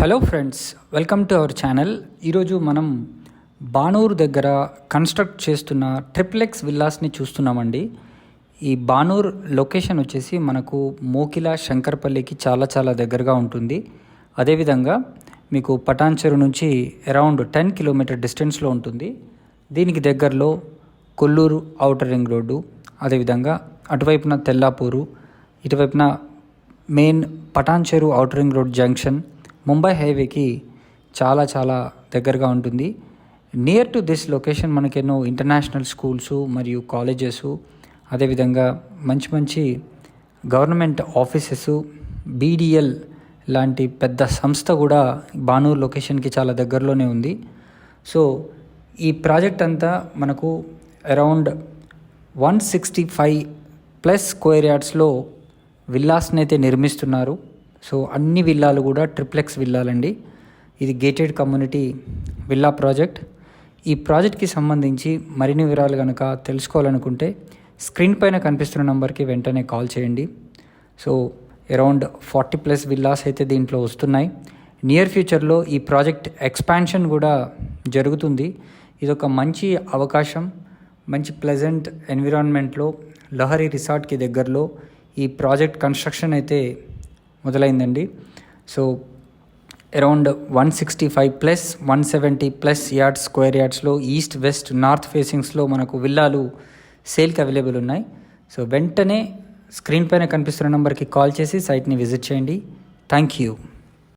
Hello friends, welcome to our channel. ఈరోజు మనం బానూరు దగ్గర కన్స్ట్రక్ట్ చేస్తున్న ట్రిప్లెక్స్ విల్లాస్ని చూస్తున్నామండి. ఈ బానూరు లొకేషన్ వచ్చేసి మనకు మోకిల శంకర్పల్లికి చాలా దగ్గరగా ఉంటుంది. అదేవిధంగా మీకు పటాన్చెరు నుంచి అరౌండ్ 10 కిలోమీటర్ డిస్టెన్స్లో ఉంటుంది. దీనికి దగ్గరలో కొల్లూరు ఔటర్ రింగ్ రోడ్డు, అదేవిధంగా అటువైపున తెల్లాపూరు, ఇటువైపున main Patancheru outer ring road junction Mumbai హైవేకి చాలా దగ్గరగా ఉంటుంది. నియర్ టు దిస్ లొకేషన్ మనకెన్నో ఇంటర్నేషనల్ స్కూల్స్ మరియు కాలేజెస్, అదేవిధంగా మంచి గవర్నమెంట్ ఆఫీసెస్, బీడిఎల్ లాంటి పెద్ద సంస్థ కూడా బానూరు లొకేషన్కి చాలా దగ్గరలోనే ఉంది. సో ఈ ప్రాజెక్ట్ అంతా మనకు అరౌండ్ 165+ స్క్వేర్ యార్డ్స్లో విల్లాస్ని అయితే నిర్మిస్తున్నారు. సో అన్ని విల్లాలు కూడా ట్రిప్లెక్స్ విల్లాలండి. ఇది గేటెడ్ కమ్యూనిటీ విల్లా ప్రాజెక్ట్. ఈ ప్రాజెక్ట్కి సంబంధించి మరిన్ని వివరాలు కనుక తెలుసుకోవాలనుకుంటే స్క్రీన్ పైన కనిపిస్తున్న నెంబర్కి వెంటనే కాల్ చేయండి. సో అరౌండ్ 40+ విల్లాస్ అయితే దీంట్లో వస్తున్నాయి. నియర్ ఫ్యూచర్లో ఈ ప్రాజెక్ట్ ఎక్స్పాన్షన్ కూడా జరుగుతుంది. ఇదొక మంచి అవకాశం. మంచి ప్లెజెంట్ ఎన్విరాన్మెంట్లో లహరి రిసార్ట్కి దగ్గరలో ఈ ప్రాజెక్ట్ కన్స్ట్రక్షన్ అయితే మొదలైందండి. సో అరౌండ్ 165+ 170+ యార్డ్స్, స్క్వేర్ యార్డ్స్లో ఈస్ట్ వెస్ట్ నార్త్ ఫేసింగ్స్లో మనకు విల్లాలు సేల్కి అవైలబుల్ ఉన్నాయి. సో వెంటనే స్క్రీన్ పైన కనిపిస్తున్న నెంబర్కి కాల్ చేసి సైట్ని విజిట్ చేయండి. Thank you.